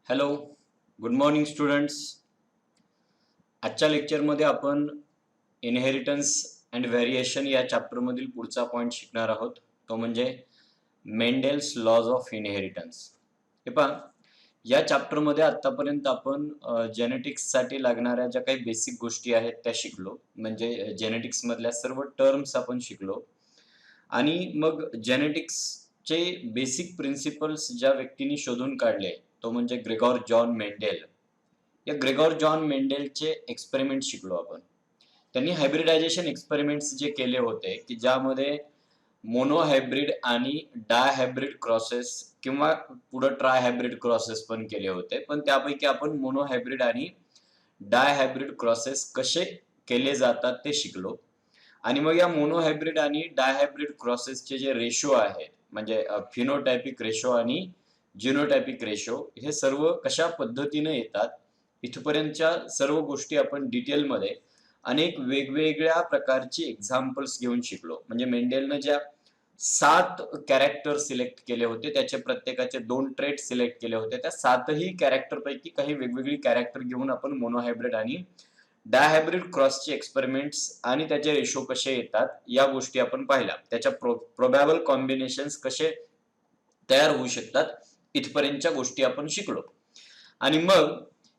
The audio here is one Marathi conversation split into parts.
Hello, good morning students. आजच्या लेक्चरमध्ये आपण इनहेरिटन्स अँड व्हेरिएशन या चॅप्टरमधील पुढचा पॉईंट शिकणार आहोत. तो म्हणजे मेंडेल्स लॉज ऑफ इनहेरिटन्स. हे पहा, या चॅप्टरमध्ये आतापर्यंत आपण जेनेटिक्ससाठी लागणाऱ्या ज्या काही बेसिक गोष्टी आहेत त्या शिकलो. म्हणजे जेनेटिक्समधल्या सर्व टर्म्स आपण शिकलो आणि मग जेनेटिक्सचे बेसिक प्रिन्सिपल्स ज्या व्यक्तींनी शोधून काढले तो म्हणजे ग्रेगॉर जॉन मेंडेल. या ग्रेगॉर जॉन मेंडेलचे एक्सपेरिमेंट शिकलो आपण. त्यांनी हायब्रिडायझेशन एक्सपेरिमेंट्स जे केले होते की ज्यामध्ये मोनोहायब्रिड आणि डायहायब्रिड क्रॉसेस किंवा पुढे ट्रायहायब्रिड क्रॉसेस पण केले होते, पण त्यापैकी आपण मोनोहायब्रिड आणि डायहायब्रिड क्रॉसेस कसे केले जातात ते शिकलो. आणि मग या मोनोहायब्रिड आणि डायहायब्रिड क्रॉसेसचे जे रेशो आहेत म्हणजे फिनोटायपिक रेशो आणि जिनोटायपिक रेशो हे सर्व कशा पद्धतीने येतात इथपर्यंतच्या सर्व गोष्टी आपण डिटेलमध्ये अनेक वेगवेगळ्या प्रकारची एक्झाम्पल्स घेऊन शिकलो. म्हणजे मेंडेलनं ज्या 7 कॅरेक्टर सिलेक्ट केले होते त्याचे प्रत्येकाचे 2 ट्रेट सिलेक्ट केले होते, त्या 7ही कॅरेक्टर पैकी काही वेगवेगळी कॅरेक्टर घेऊन आपण मोनोहायब्रिड आणि डायहायब्रिड क्रॉसचे एक्सपेरिमेंट्स आणि त्याचे रेशो कसे येतात या गोष्टी आपण पाहिल्या. त्याच्या प्रोबॅबल कॉम्बिनेशन्स कसे तयार होऊ शकतात इथपर्यंतच्या गोष्टी आपण शिकलो. आणि मग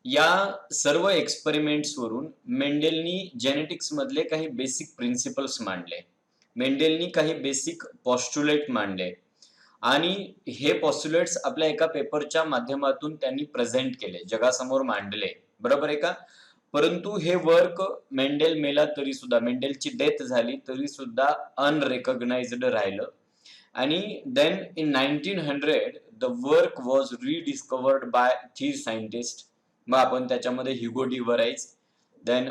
या सर्व एक्सपेरिमेंट्स वरून मेंडेलनी जेनेटिक्स मधले काही बेसिक प्रिन्सिपल्स मांडले. मेंडेलनी काही बेसिक पॉस्ट्युलेट मांडले आणि हे पॉस्ट्युलेट्स आपल्या एका पेपरच्या माध्यमातून त्यांनी प्रेझेंट केले, जगासमोर मांडले. बरोबर आहे का? परंतु हे वर्क मेंडेल मेला तरी सुद्धा, मेंडेलची डेथ झाली तरी सुद्धा अनरेकग्नाइज्ड राहिलं. आणि then in 1900 the work was rediscovered by 3 scientist. मग आपण त्याच्यामध्ये Hugo de Vries, then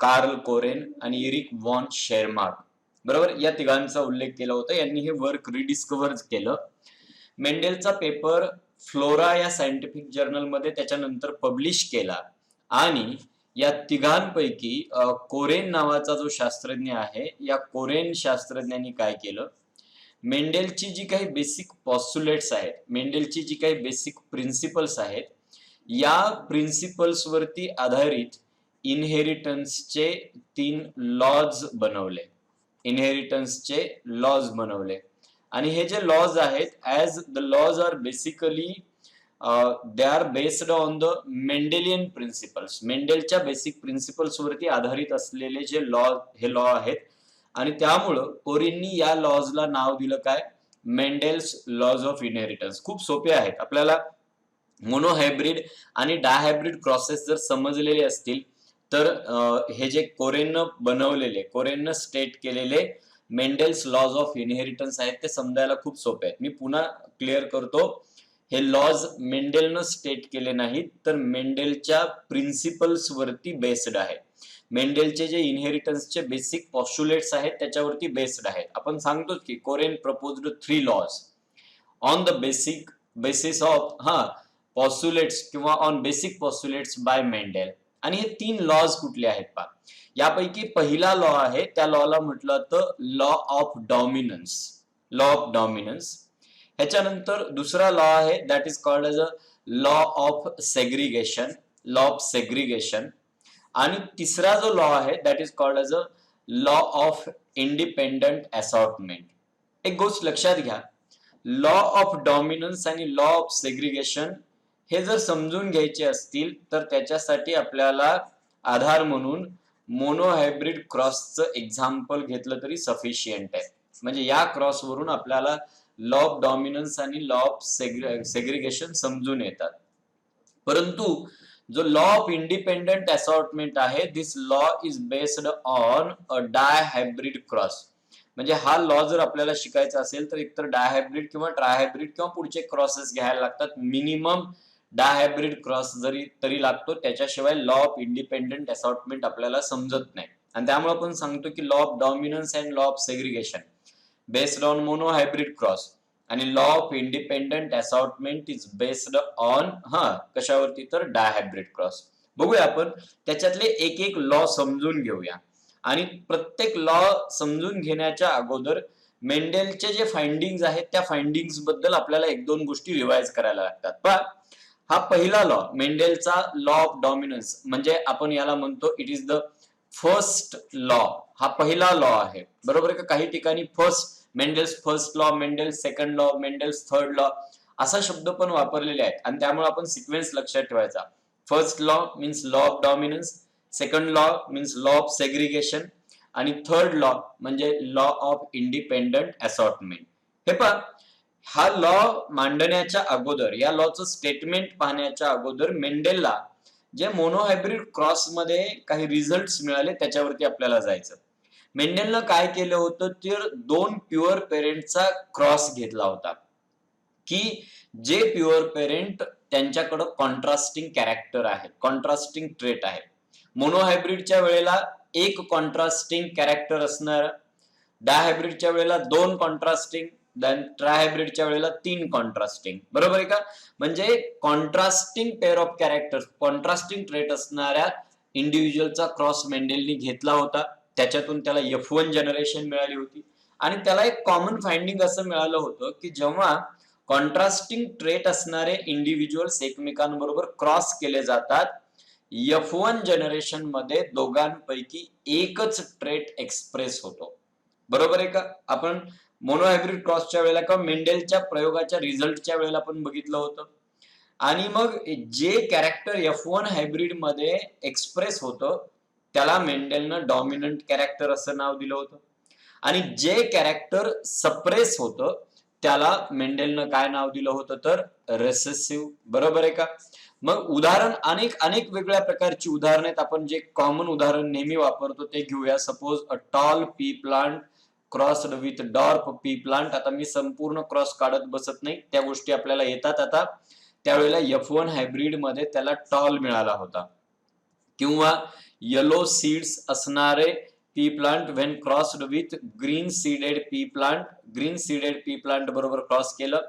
Carl Correns आणि इरिक वॉन शेरमार्क, बरोबर, या तिघांचा उल्लेख केला होता. यांनी हे वर्क रिडिस्कवर केलं. मेंडेलचा पेपर फ्लोरा या सायंटिफिक जर्नलमध्ये त्याच्यानंतर पब्लिश केला आणि या तिघांपैकी कोरेन नावाचा जो शास्त्रज्ञ आहे, या कोरेन शास्त्रज्ञांनी काय केलं, मेंडेलची जी काही बेसिक पॉस्ट्युलेट्स आहेत, मेंडेलची जी काही बेसिक प्रिन्सिपल्स आहेत, या प्रिन्सिपल्स वरती आधारित इनहेरिटन्सचे 3 लॉज बनवले. इनहेरिटन्सचे लॉज बनवले आणि हे जे लॉज आहेत, as the laws are basically they are based on the Mendelian principles. मेंडेलच्या बेसिक प्रिन्सिपल्स वरती आधारित असलेले जे लॉ, हे लॉ आहेत. आणि त्यामुळं कोरिननी या लॉजला नाव दिलं काय, मेंडेल्स लॉज ऑफ इनहेरिटन्स. खूप सोपे आहेत. आपल्याला मोनोहायब्रिड आणि डायहायब्रिड क्रॉसेस जर समजलेले असतील तर हे जे कोरेननं बनवलेले, कोरेननं स्टेट केलेले मेंडेल्स लॉज ऑफ इनहेरिटन्स आहेत ते समजायला खूप सोपे आहेत. मी पुन्हा क्लिअर करतो, हे लॉज मेंडेलनं स्टेट केले नाहीत तर मेंडेलच्या प्रिन्सिपल्स वरती बेस्ड आहे. मेंडेलचे जे इनहेरिटन्सचे बेसिक पॉस्ट्युलेट्स आहेत त्याच्यावरती बेस्ड आहेत. आपण सांगतो की Correns proposed 3 laws on the basis of postulates किंवा on basic postulates by Mendel. आणि हे 3 लॉज कुठले आहेत पहा. यापैकी पहिला लॉ आहे, त्या लॉला म्हटलं तर law of dominance, law of dominance. ह्याच्यानंतर दुसरा लॉ आहे that is called as a law of segregation, law of segregation. आणि तिसरा जो लॉ आहे that is called as a law of independent assortment. एक गोष्ट लक्षात घ्या, लॉ ऑफ डॉमिनन्स आणि लॉ ऑफ सेग्रिगेशन हे जर समजून घ्यायचे असतील तर त्याच्यासाठी आपल्याला आधार म्हणून मोनोहायब्रिड क्रॉसचं एक्झाम्पल घेतलं तरी सफिशियंट आहे. म्हणजे या क्रॉसवरून आपल्याला लॉ ऑफ डॉमिनन्स आणि लॉ ऑफ सेग्रिगेशन समजून येतात. परंतु जो लॉ ऑफ इंडिपेंडंट असॉर्टमेंट आहे, this law is based on a dihybrid cross. म्हणजे हा लॉ जर आपल्याला शिकायचा असेल तर एकतर डायहायब्रिड किंवा ट्रायहायब्रिड किंवा पुढचे क्रॉसेस घ्यायला लागतात. मिनिमम डायहायब्रिड क्रॉस जरी तरी लागतो, त्याच्याशिवाय लॉ ऑफ इंडिपेंडंट असॉर्टमेंट आपल्याला समजत नाही. आणि त्यामुळे आपण सांगतो की law of dominance and law of segregation based on monohybrid cross आणि law of independent assortment is based on कशावरती तर डायहायब्रिड क्रॉस. बघूया आपण त्याच्यातले एक एक लॉ समजून घेऊया. आणि प्रत्येक लॉ समजून घेण्याच्या अगोदर मेंडेलचे जे फाइंडिंग्स आहेत त्या फाइंडिंग्स बद्दल आपल्याला 1-2 गोष्टी रिवाइज करायला लागतात. पण हा पहिला लॉ, मेंडेलचा लॉ ऑफ डॉमिनन्स, म्हणजे आपण याला म्हणतो it is the first law. हा पहिला लॉ आहे, बरोबर आहे का. काही ठिकाणी Mendel's first law, Mendel's second law, Mendel's third law असा शब्द पण वापरलेले आहेत, आणि त्यामुळे आपण सिक्वेन्स लक्षात ठेवायचा. First law means law of dominance, second law means law of segregation, आणि थर्ड लॉ म्हणजे लॉ ऑफ इंडिपेंडंट असॉर्टमेंट. हे पहा, हा लॉ मांडण्याच्या अगोदर, या लॉचं स्टेटमेंट पाहण्याच्या अगोदर मेंडेलला जे मोनोहायब्रिड क्रॉस मध्ये काही रिझल्ट्स मिळाले त्याच्यावरती आपल्याला जायचं. मेंडेलनं काय केलं होतं, तर दोन प्युअर पेरेंटचा क्रॉस घेतला होता, की जे प्युअर पेरेंट त्यांच्याकडं कॉन्ट्रास्टिंग कॅरेक्टर आहे, कॉन्ट्रास्टिंग ट्रेट आहे. मोनोहायब्रिडच्या वेळेला एक कॉन्ट्रास्टिंग कॅरेक्टर असणार, डायहायब्रिडच्या वेळेला दोन कॉन्ट्रास्टिंग, ट्रायहायब्रिडच्या वेळेला तीन कॉन्ट्रास्टिंग, बरोबर आहे का. म्हणजे contrasting pair of characters, contrasting trait असणाऱ्या इंडिव्हिज्युअलचा क्रॉस मेंडेलनी घेतला होता. त्याच्यातून त्याला F1 जनरेशन मिळाली होती, आणि त्याला एक कॉमन फाइंडिंग असं मिळालं होतं की जेव्हा कॉन्ट्रास्टिंग ट्रेट असणारे इंडिव्हिज्युअल्स एकमेकांबरोबर क्रॉस केले जातात, F1 जनरेशन मध्ये दोघांपैकी एकच ट्रेट एक्सप्रेस होतो, बरोबर आहे का. आपण मोनोहायब्रिड क्रॉसच्या वेळेला किंवा मेंडेलच्या प्रयोगाच्या रिझल्टच्या वेळेला आपण बघितलं होतं. आणि मग जे कॅरेक्टर F1 हायब्रिड मध्ये एक्सप्रेस होतं त्याला मेंडेलनं डॉमिनंट कॅरेक्टर असं नाव दिलं होतं, आणि जे कॅरेक्टर सप्रेस होतं त्याला मेंडेलनं काय नाव दिलं होतं, तर रेसेसिव्ह, बरोबर आहे का. मग उदाहरण अनेक वेगळ्या प्रकारची उदाहरण आहेत. आपण जे कॉमन उदाहरण नेहमी वापरतो ते घेऊया. Suppose a tall pea plant crossed with dwarf pea plant. आता मी संपूर्ण क्रॉस काढत बसत नाही, त्या गोष्टी आपल्याला येतात. आता त्यावेळेला F1 हायब्रिड मध्ये त्याला टॉल मिळाला होता. किंवा येलो सीड्स असणारे P plant when crossed with green seeded P plant, green seeded P plant बरोबर क्रॉस केलं,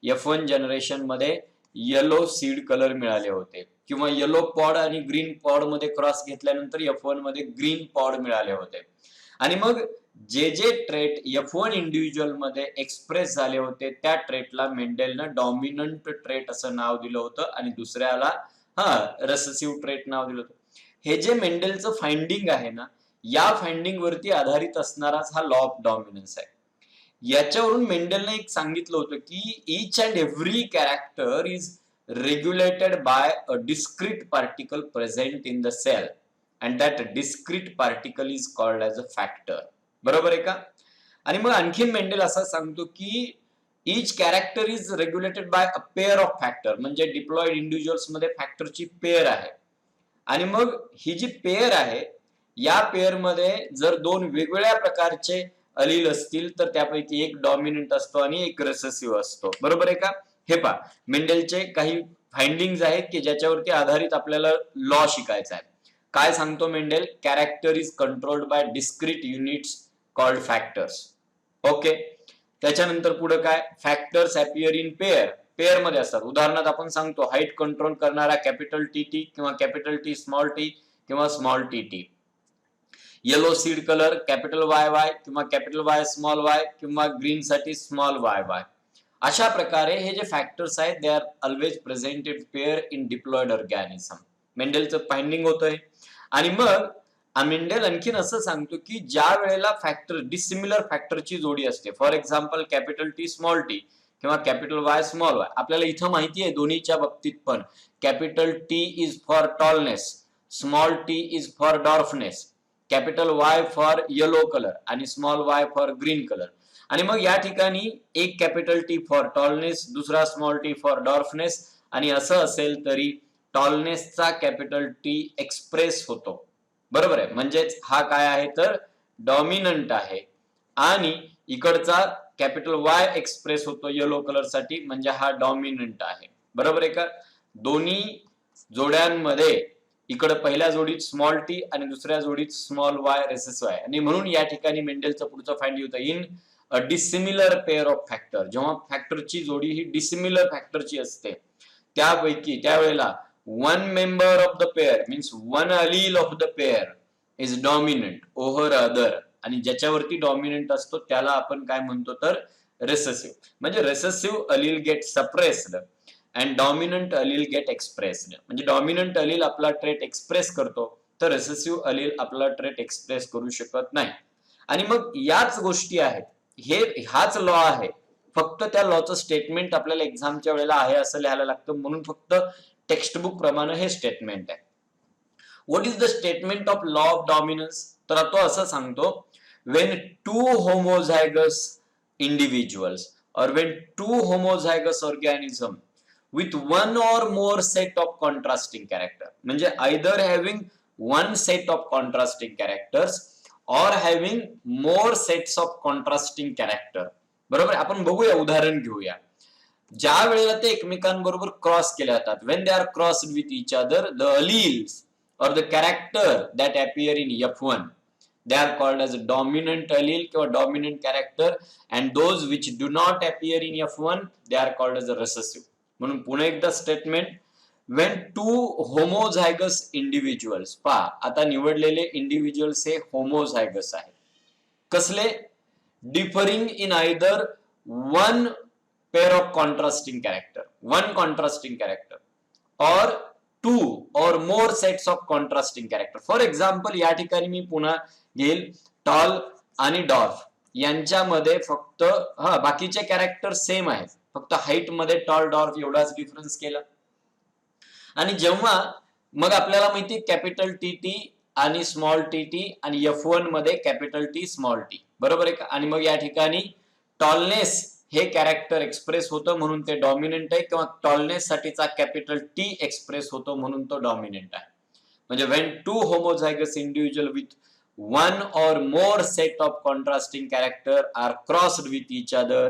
F1 जनरेशन मध्ये येलो सीड कलर मिळाले होते. किंवा येलो पॉड आणि ग्रीन पॉड मध्ये क्रॉस घेतल्यानंतर F1 मध्ये ग्रीन पॉड मिळाले होते. आणि मग जे ट्रेट F1 इंडिव्हिज्युअल मध्ये एक्सप्रेस झाले होते त्या ट्रेटला मेंडेलनं डॉमिनंट ट्रेट असं नाव दिलं होतं, आणि दुसऱ्याला रेसेसिव्ह ट्रेट नाव दिलं होतं. हे जे मेंडेलचं फाइंडिंग आहे ना, या फाइंडिंग वरती आधारित असणाराच हा लॉ ऑफ डॉमिनन्स आहे. याच्यावरून मेंडेलने एक सांगितलं होतं की each and every character is regulated by a discrete particle present in the cell, and that discrete particle is called as a factor, बरोबर आहे का. आणि मग आणखीन मेंडेल असं सांगतो की each character is regulated by a pair of factor, म्हणजे डिप्लॉइड इंडिव्हिज्युअल्स मध्ये फॅक्टरची पेअर आहे. आणि मग ही जी पेअर आहे, या पेअर मध्ये जर दोन वेगवेगळ्या प्रकारचे अलील असतील तर त्यापैकी एक डॉमिनंट असतो आणि एक रेसेसिव्ह असतो, बरोबर आहे का. हे पहा, मेंडेलचे काही फाइंडिंग्स आहेत की ज्याच्यावरती आधारित आपल्याला लॉ शिकायचा आहे. काय सांगतो Mendel, character is controlled by discrete units called factors. Okay, त्याच्यानंतर पुढे काय, फॅक्टर्स अपीअर इन पेअर, पेअर मध्ये असतात. उदाहरणार्थ आपण सांगतो हाईट कंट्रोल करणारा कॅपिटल टी टी किंवा कॅपिटल टी स्मॉल टी किंवा small T T. Yellow seed colour capital Y Y किंवा कॅपिटल वाय स्मॉल वाय किंवा ग्रीन साठी स्मॉल वाय वाय. अशा प्रकारे हे जे फॅक्टर्स आहेत दे are always presented pair in diploid organism, मेंडेलचं finding होतंय. आणि मग मेंडेल आणखीन असं सांगतो की ज्या वेळेला फॅक्टर डिसिमिलर फॅक्टरची जोडी असते, for example capital T small T किंवा कॅपिटल वाय स्मॉल वाय, आपल्याला इथं माहिती आहे दोन्हीच्या बाबतीत पण capital T is for tallness, small T is for dwarfness, capital Y for yellow colour आणि small Y for green colour. आणि मग या ठिकाणी एक कॅपिटल टी फॉर टॉलनेस, दुसरा स्मॉल टी फॉर डॉर्फनेस, आणि असं असेल तरी टॉलनेसचा कॅपिटल टी एक्सप्रेस होतो, बरोबर आहे. म्हणजेच हा काय आहे तर डॉमिनंट आहे, आणि इकडचा कॅपिटल वाय एक्सप्रेस होतो येलो कलर साठी, म्हणजे हा डॉमिनंट आहे, बरोबर आहे का. दोन्ही जोड्यांमध्ये इकडे पहिल्या जोडीत स्मॉल टी आणि दुसऱ्या जोडीत स्मॉल वाय रेसेसिव्ह आहे. आणि म्हणून या ठिकाणी मेंडेलचं पुढचं फाइंडिंग होतं, in a dissimilar pair of factor, जेव्हा फॅक्टरची जोडी ही डिसिमिलर फॅक्टरची असते त्यापैकी त्यावेळेला one member of the pair means one allele of the pair is dominant over other, आणि ज्याच्यावरती डॉमिनंट असतो त्याला आपण काय म्हणतो तर रेसेसिव्ह. म्हणजे recessive allele get suppressed and dominant allele get expressed. म्हणजे डॉमिनंट अलील आपला ट्रेट एक्सप्रेस करतो, तर रिसेसिव्ह अलील आपला ट्रेट एक्सप्रेस करू शकत नाही. आणि मग याच गोष्टी आहेत, हाच लॉ आहे, फक्त त्या लॉचं स्टेटमेंट आपल्याला एक्झामच्या वेळेला आहे असं लिहायला लागतं, म्हणून फक्त टेक्स्टबुक प्रमाणे हे स्टेटमेंट आहे. What is the statement of law of dominance? तर तो असं सांगतो, when two homozygous individuals or when two homozygous organism with one or more set of contrasting character, म्हणजे either having one set of contrasting characters or having more sets of contrasting character. बरोबर, आपण बघूया, उदाहरण घेऊया. ज्या वेळेला ते एकमेकांबरोबर क्रॉस केले जातात, when they are crossed with each other, the alleles or the character that appear in F1, they are called as a dominant allele or dominant character, and those which do not appear in F1, they are called as a recessive. म्हणून पुन्हा एकदा statement, when two homozygous individuals, पहा आता निवडलेले इंडिव्हिज्युअल्स हे होमोझायगस आहेत. कसले? differing in either one pair of contrasting character, one contrasting character, or two or more sets of contrasting character. For example, या ठिकाणी मी पुन्हा घेईल टॉल आणि डॉर्फ यांच्यामध्ये फक्त बाकीचे कॅरेक्टर सेम आहेत, फक्त हाईट मध्ये टॉल डॉर्फ एवढाच डिफरन्स केला. आणि जेव्हा मग आपल्याला माहिती कॅपिटल टी टी आणि स्मॉल टी टी आणि F1 मध्ये कॅपिटल टी स्मॉल टी, बरोबर आहे का? आणि मग या ठिकाणी टॉलनेस हे कॅरेक्टर एक्सप्रेस होतं म्हणून ते डॉमिनंट आहे, किंवा टॉलनेस साठीचा कॅपिटल टी एक्सप्रेस होतो म्हणून तो डॉमिनंट आहे. म्हणजे when two homozygous individual with one or more set of contrasting character are crossed with each other,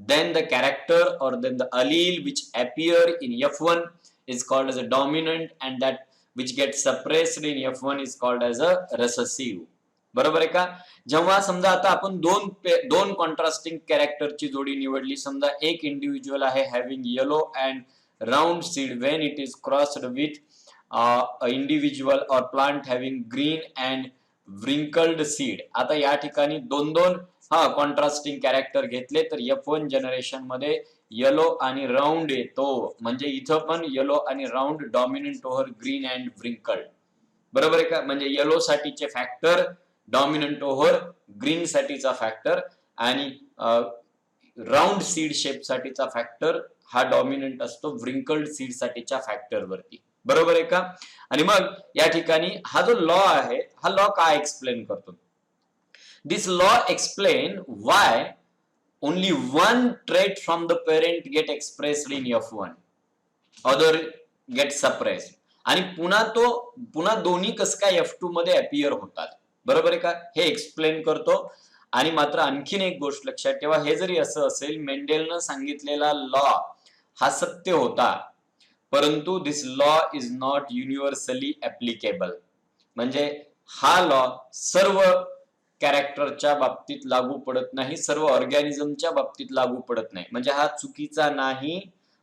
then the character or then the allele which appear in F1 is called as a dominant, and that which gets suppressed in F1 is called as a recessive. बरोबर आहे का? जेव्हा समजा आता आपण दोन कॉन्ट्रास्टिंग कॅरेक्टरची जोडी निवडली, समजा एक इंडिव्हिज्युअल आहे having yellow and round seed when it is crossed with individual or plant having green and wrinkled seed. आता या ठिकाणी दोन कॉन्ट्रास्टिंग कॅरेक्टर घेतले तर F1 जनरेशन मध्ये येलो आणि राऊंड येतो, म्हणजे इथं पण येलो आणि round dominant over green and wrinkled. बरोबर आहे का? म्हणजे येलो साठीचे फॅक्टर डॉमिनंट ओव्हर ग्रीन साठीचा फॅक्टर, आणि राऊंड सीड शेप साठीचा फॅक्टर हा डॉमिनंट असतो व्रिंकल्ड सीड साठीच्या फॅक्टर वरती. बरोबर आहे का? आणि मग या ठिकाणी हा जो लॉ आहे, हा लॉ काय एक्सप्लेन करतो? This law explain why only one trait from the parent get expressed in F1, other get suppressed. आणि पुन्हा दोन्ही कसं काय F2 मध्ये अपियर होतात. बरोबर आहे का? हे एक्सप्लेन करतो. आणि मात्र आणखीन एक गोष्ट लक्षात ठेवा, हे जरी असं असेल, मेंडेलनं सांगितलेला लॉ हा सत्य होता, परंतु this law is not universally applicable. म्हणजे हा लॉ सर्व कॅरेक्टरच्या बाबतीत लागू पडत नाही, सर्व ऑर्गॅनिझमच्या बाबतीत लागू पडत नाही. म्हणजे हा चुकीचा नाही,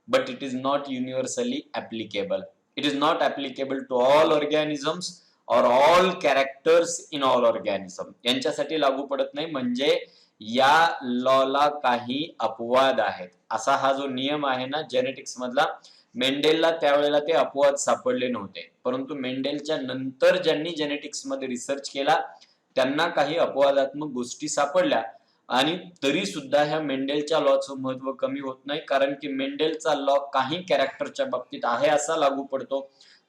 but it is not universally applicable. It is not applicable to all organisms or all characters in all organism, यांच्यासाठी लागू पडत नाही. म्हणजे या लॉला काही अपवाद आहेत. असा हा जो नियम आहे ना जेनेटिक्स मधला, मेंडेलला त्यावेळेला ते अपवाद सापडले नव्हते, परंतु मेंडेलच्या नंतर ज्यांनी जेनेटिक्स मध्ये रिसर्च केला त्यांना काही अपवादात्मक गोष्टी सापडल्या. आणि तरी सुद्धा ह्या मेंडेलच्या लॉचं महत्व कमी होत नाही, कारण की मेंडेलचा लॉ काही कॅरेक्टरच्या बाबतीत आहे असा लागू पडतो,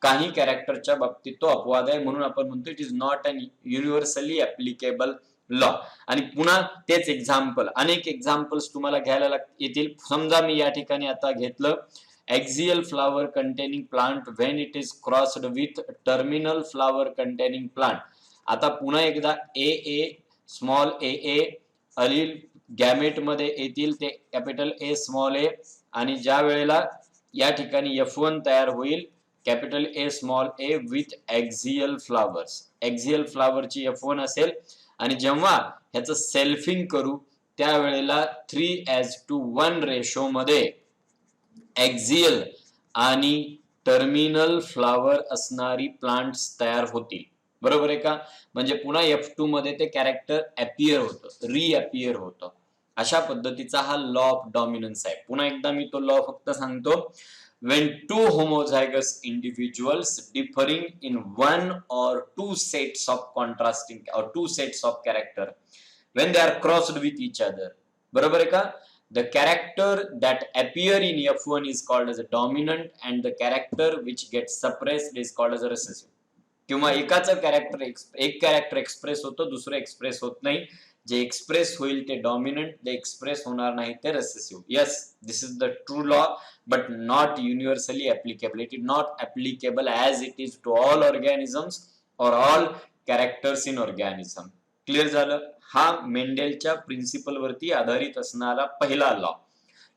काही कॅरेक्टरच्या बाबतीत तो अपवाद आहे. म्हणून आपण म्हणतो it is not an universally applicable law. आणि पुन्हा तेच एक्झाम्पल, अनेक एक्झाम्पल्स तुम्हाला घ्यायला येतील. समजा मी या ठिकाणी आता घेतलं axial flower containing plant when it is crossed with terminal flower containing plant. आता पुन्हा एकदा A small a Aleel gamete मध्ये येतील ते कॅपिटल A स्मॉल a, आणि ज्या वेळेला या ठिकाणी F1 तयार होईल capital A small a with axial flowers, axial फ्लावरची F1 असेल. आणि जेव्हा ह्याचं सेल्फिंग करू त्यावेळेला 3:1 रेशो मध्ये एक्झियल आणि टर्मिनल फ्लावर असणारी प्लांट्स तयार होतील. बरोबर आहे का? म्हणजे पुन्हा F2 मध्ये ते कॅरेक्टर अपियर होतं, रिअपियर होतं. अशा पद्धतीचा हा लॉ ऑफ डॉमिनन्स आहे. पुन्हा एकदा मी तो लॉ फक्त सांगतो. when two homozygous individuals differing in one or two sets of contrasting or two sets of character when they are crossed with each other. बरोबर आहे का? The character that appear in F1 is called as a dominant and the character which gets suppressed is called as a recessive. किंवा एकाचं कॅरेक्टर एक कॅरेक्टर एक्सप्रेस होतं, दुसरं एक्सप्रेस होत नाही. जे एक्सप्रेस होईल ते डॉमिनंट, जे एक्सप्रेस होणार नाही ते recessive. Yes, this is the true law, but not universally applicable. It is not applicable as it is to all organisms or all characters in organism. Clear झालं? हा मेंडेलच्या प्रिन्सिपल वरती आधारित असणारा पहिला लॉ,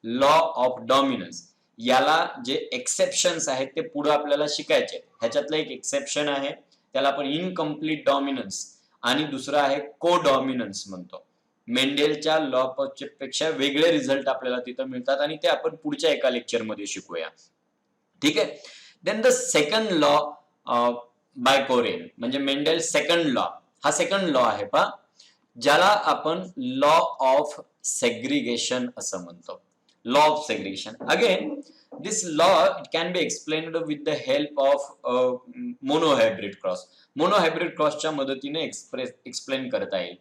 लॉ ऑफ डॉमिनन्स. याला जे एक्सेप्शन्स आहेत ते पुढे आपल्याला शिकायचे. ह्याच्यातलं एक एक्सेप्शन आहे, त्याला आपण इनकम्प्लीट डॉमिनन्स, आणि दुसरा आहे को डॉमिनन्स म्हणतो. मेंडेलच्या लॉ पेक्षा वेगळे रिझल्ट आपल्याला तिथं मिळतात आणि ते आपण पुढच्या एका लेक्चर मध्ये शिकूया. ठीक आहे. Then the second law by Correns, म्हणजे मेंडेल सेकंड लॉ. हा सेकंड लॉ आहे पा, ज्याला आपण लॉ ऑफ सेग्रिगेशन असं म्हणतो. Law of segregation. Again, this law it can be explained with the help of monohybrid cross. Monohybrid cross च्या मदतीने एक्सप्लेन करता येईल.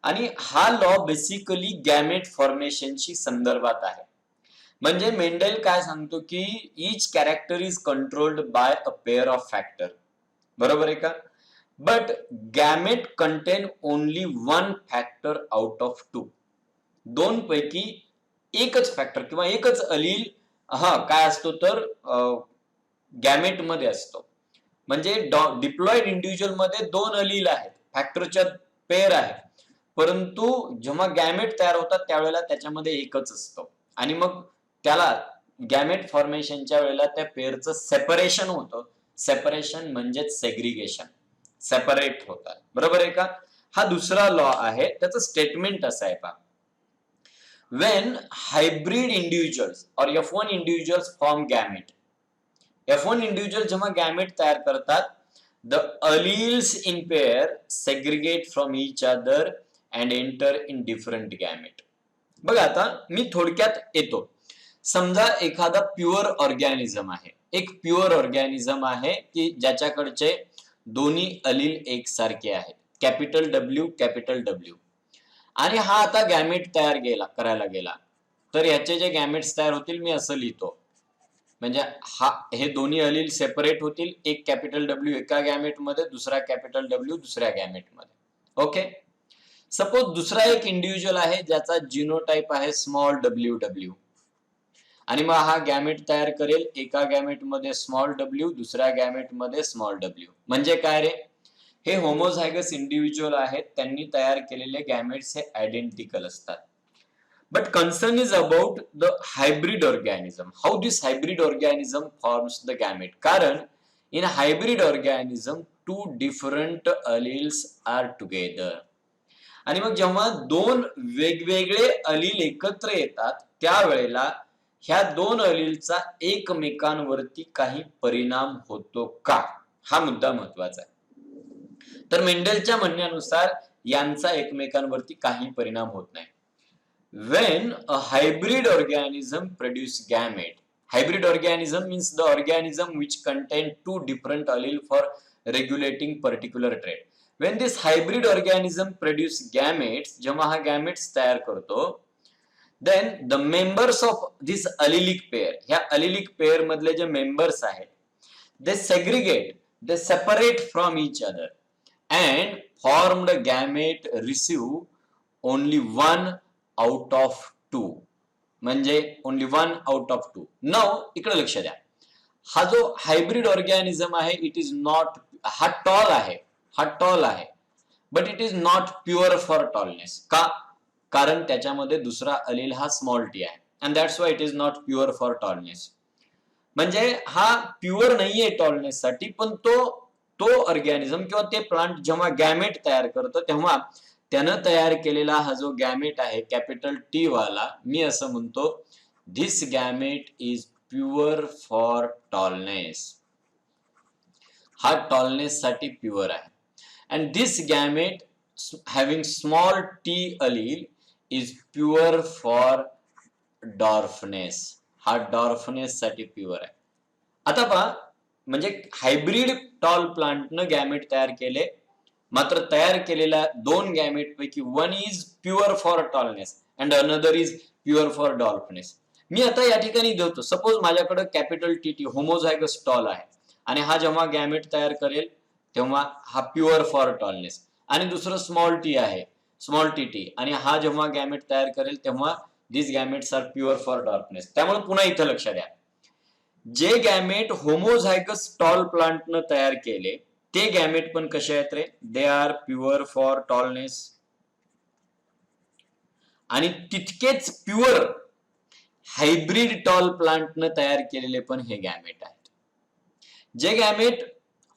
आणि हा लॉ बेसिकली गॅमेट फॉर्मेशनशी संदर्भात आहे. म्हणजे मेंडेल काय सांगतो की each character is controlled by a pair of factor. बरोबर आहे का? But gamete contain only one factor out of two. दोन पैकी एकच फॅक्टर किंवा एकच अलील हा काय असतो तर गॅमेट मध्ये असतो. म्हणजे डिप्लॉइड इंडिव्हिज्युअल मध्ये दोन अलील आहेत, फॅक्टरच्या पेअर आहेत, परंतु जेव्हा गॅमेट तयार होतात त्यावेळेला त्याच्यामध्ये एकच असतो. आणि मग त्याला गॅमेट फॉर्मेशनच्या वेळेला त्या पेअरचं सेपरेशन होतं. सेपरेशन म्हणजेच सेग्रिगेशन, सेपरेट होतात. बरोबर आहे का? हा दुसरा लॉ आहे. त्याचं स्टेटमेंट असं आहे पहा, when hybrid individuals or F1 individuals form gamete. F1 individual जेव्हा गॅमेट तयार करतात, the alleles in pair segregate from each other and enter in different gamete. बघा आता मी थोडक्यात येतो. समजा एखादा प्युअर ऑर्गॅनिझम आहे, एक प्युअर ऑर्गॅनिझम आहे की ज्याच्याकडचे दोन्ही अलील एकसारखे आहेत, कॅपिटल डब्ल्यू कॅपिटल डब्ल्यू. आणि हा आता गॅमेट तयार करायला गेला तर याचे जे गॅमेट्स तयार होतील मी असं लिहितो. म्हणजे हे दोन्ही अलील सेपरेट होतील, एक कॅपिटल डब्ल्यू एका गॅमेट मध्ये, दुसरा कॅपिटल डब्ल्यू दुसऱ्या गॅमेट मध्ये. ओके. सपोज दुसरा एक इंडिव्हिज्युअल आहे ज्याचा जिनोटाइप आहे स्मॉल डब्ल्यू डब्ल्यू, आणि मग हा गॅमेट तयार करेल एका गॅमेट मध्ये स्मॉल डब्ल्यू, दुसऱ्या गॅमेट मध्ये स्मॉल डब्ल्यू. म्हणजे काय रे, हे होमोझायगस इंडिव्हिज्युअल आहेत, त्यांनी तयार केलेले गॅमेट्स हे आयडेंटिकल असतात. But concern is about the hybrid organism, how this hybrid organism forms the gamete. कारण in hybrid organism two different alleles are together. आणि मग जेव्हा दोन वेगवेगळे अलील एकत्र येतात त्यावेळेला ह्या दोन अलीलचा एकमेकांवरती काही परिणाम होतो का, हा मुद्दा महत्वाचा आहे. तर मेंडेलच्या म्हणण्यानुसार यांचा एकमेकांवरती काही परिणाम होत नाही. When a hybrid organism produce gamete, hybrid organism means the organism which contain two different allele for regulating particular trait. When this hybrid organism produce gametes, जेव्हा हा gametes तयार करतो, then the members of this allelic pair, ह्या allelic pair मधले जे members आहेत, they segregate, they separate from each other and formed gamete receive only one out of two. म्हणजे only one out of two. Now इकडे लक्ष द्या, हा जो हायब्रिड ऑर्गॅनिझम आहे इट इज नॉट, हा टॉल आहे but it is not pure for tallness. का? कारण त्याच्यामध्ये दुसरा अलील हा स्मॉल टी आहे and that's why it is not pure for tallness. म्हणजे हा प्युअर नाहीये टॉलनेस साठी, पण तो ऑर्गॅनिझम किंवा ते प्लांट जेव्हा गॅमेट तयार करतो तेव्हा त्यानं तयार केलेला हा जो गॅमेट आहे कॅपिटल टी वाला, मी असं म्हणतो this gamete is pure for tallness. हा टॉलनेस साठी प्युअर आहे. And this gamete having small T Aleel is pure for dwarfness. हा डॉर्फनेस साठी प्युअर आहे. आता पहा, म्हणजे हायब्रिड टॉल प्लांटनं गॅमेट तयार केले, मात्र तयार केलेल्या दोन गॅमेट पैकी one is pure for tallness and another is pure for dwarfness. मी आता या ठिकाणी देतो, सपोज माझ्याकडे कॅपिटल टी होमोझायगस टॉल आहे आणि हा जेव्हा गॅमेट तयार करेल तेव्हा हा प्युअर फॉर टॉलनेस, आणि दुसरं स्मॉल टी आहे, स्मॉल टी आणि हा जेव्हा गॅमेट तयार करेल तेव्हा this gametes are pure for dwarfness. त्यामुळे पुन्हा इथं लक्ष द्या, जे गॅमेट होमोझायगस टॉल प्लांटनं तयार केले ते गॅमेट पण कसे आहेत रे, they are pure for tallness. आणि तितकेच प्युअर हायब्रिड टॉल प्लांटनं तयार केलेले पण हे गॅमेट आहेत. जे गॅमेट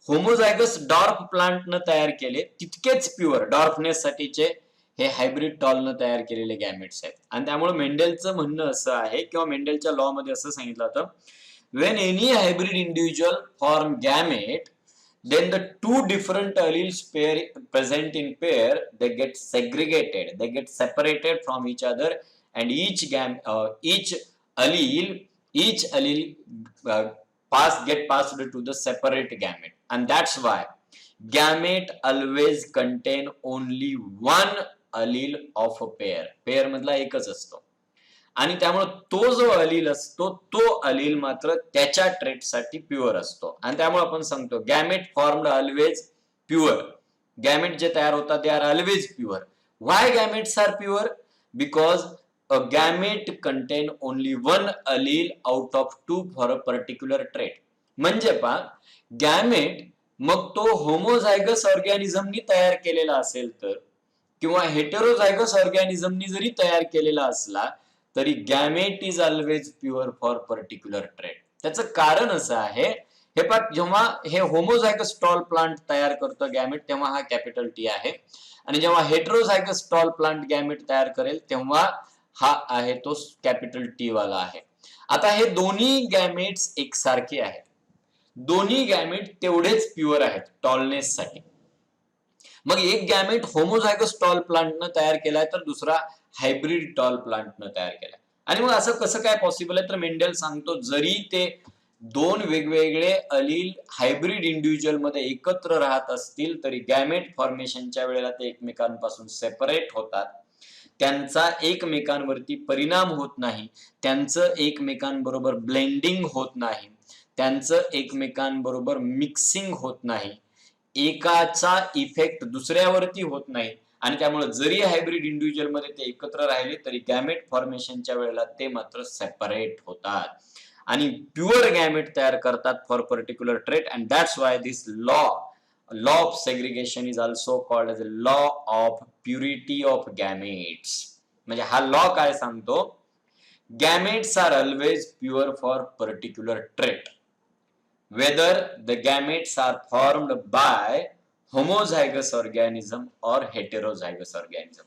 होमोझायगस डॉर्फ प्लांटनं तयार केले तितकेच प्युअर डॉर्फनेस साठीचे हे हायब्रिड टॉलनं तयार केलेले गॅमेट्स आहेत. आणि त्यामुळे मेंडेलचं म्हणणं असं आहे, किंवा मेंडेलच्या लॉ मध्ये असं सांगितलं होतं, when any hybrid individual form gamete, then the two different alleles present in pair, they get segregated, they get separated from each other, and each allele get passed to the separate gamete, and that's why gamete always contain only one allele of a pair. Pair मधला एकच असतो, आणि त्यामुळे तो जो अलील असतो तो अलील मात्र त्याच्या ट्रेटसाठी प्युअर असतो. आणि त्यामुळे आपण सांगतो gamete formed always pure. Gamete जे तयार होतात they are always pure. Why gametes are pure? Because a gamete contain only one allele out of two for a particular trait. म्हणजे पहा, गॅमेट मग तो होमोझायगस ऑर्गॅनिझमनी तयार केलेला असेल तर, किंवा हेटेरोझायगस ऑर्गॅनिझमनी जरी तयार केलेला असला तरी gamete is always pure for particular trait. त्याचं कारण असं आहे, हे पहा, जेव्हा हे होमोझायगस टॉल प्लांट तयार करतो गॅमेट तेव्हा हा कॅपिटल टी आहे, आणि जेव्हा हेटेरोझायगस टॉल प्लांट गॅमेट तयार करेल तेव्हा हा आहे तो कॅपिटल टी वाला आहे. आता हे दोन्ही गॅमेट्स एकसारखे आहेत, दोन्ही गॅमेट तेवढेच प्युअर आहेत टॉलनेस साठी. मग एक गॅमेट होमोझायगस टॉल प्लांटनं तयार केलाय तर दुसरा हायब्रिड टॉल प्लांटनं तयार केलाय. आणि मग असं कसं काय पॉसिबल आहे? तर मेंडेल सांगतो, जरी ते दोन वेगवेगळे अलील हायब्रिड इंडिव्हिज्युअल मध्ये एकत्र राहत असतील तरी गॅमेट फॉर्मेशनच्या वेळेला ते एकमेकांपासून सेपरेट होतात, त्यांचा एकमेकांवरती परिणाम होत नाही, त्यांचं एकमेकांबरोबर ब्लेंडिंग होत नाही, त्यांचं एकमेकांबरोबर मिक्सिंग होत नाही, एकाचा इफेक्ट दुसऱ्यावरती होत नाही. आणि त्यामुळे जरी हायब्रिड इंडिव्हिज्युअल मध्ये ते एकत्र राहिले तरी गॅमेट फॉर्मेशनच्या वेळेला ते मात्र सेपरेट होतात आणि प्युअर गॅमेट तयार करतात for particular trait. And that's why this law of segregation is also called as a law of purity of gametes. म्हणजे हा लॉ काय सांगतो? Gametes are always pure for particular trait whether the gametes are formed by homozygous organism or heterozygous organism.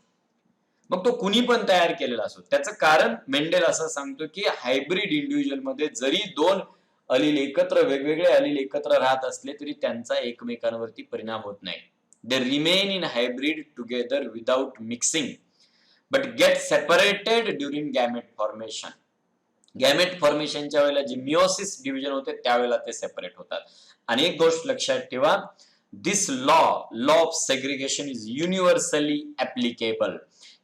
मग तो कुणी पण तयार केलेला असो. त्याचं कारण मेंडेल असं सांगतो की हायब्रिड इंडिव्हिज्युअल मध्ये जरी दोन अलील एकत्र, वेगवेगळे अलील एकत्र राहत असले तरी त्यांचा एकमेकांवरती परिणाम होत नाही. They remain in hybrid together without mixing but get separated during gamete formation. Gamete फॉर्मेशनच्या वेळेला जे मिओसिस डिव्हिजन होते त्यावेळेला ते सेपरेट होतात. आणि एक गोष्ट लक्षात ठेवा, this law of segregation is universally applicable.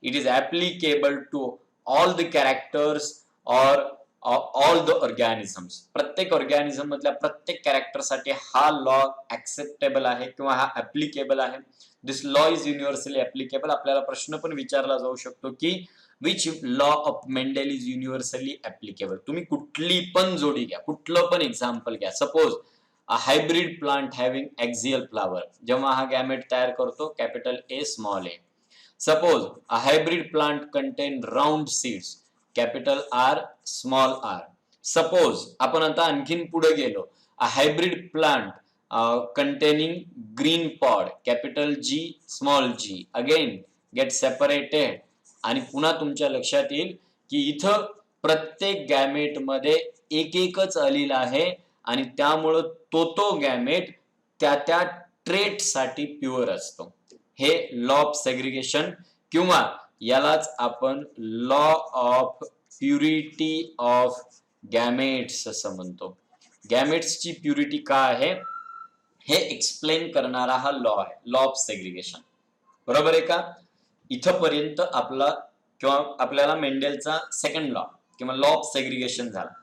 It is applicable to all the characters or all the organisms. प्रत्येक ऑर्गॅनिझम मधल्या प्रत्येक कॅरेक्टरसाठी हा लॉ ऍक्सेप्टेबल आहे किंवा हा ऍप्लिकेबल आहे. This law is universally applicable. आपल्याला प्रश्न पण विचारला जाऊ शकतो की which law of Mendel is universally applicable. तुम्ही कुठली पण जोडी घ्या, कुठलं पण एक्झाम्पल घ्या. Suppose a hybrid plant having axial flower, जेव्हा हा गॅमेट तयार करतो capital A small A. Suppose a hybrid plant contain round seeds, capital R small R. Suppose आपण आता आणखीन पुढे गेलो, a hybrid plant containing green pod, capital G small g, again get separated. आणि पुन्हा तुमच्या लक्षात येईल की इथं प्रत्येक गॅमेट मध्ये एक एकच अलील आहे आणि त्यामुळं तो गॅमेट त्या ट्रेट साठी प्युअर असतो. हे लॉ ऑफ सेग्रिगेशन किंवा यालाच आपण law of purity of gametes असं म्हणतो. गॅमेट्सची प्युरिटी काय आहे हे एक्सप्लेन करणारा हा लॉ आहे, लॉ ऑफ सेग्रिगेशन. बरोबर आहे का? इथपर्यंत आपला किंवा आपल्याला मेंडेलचा सेकंड लॉ किंवा लॉ ऑफ सेग्रिगेशन झाला.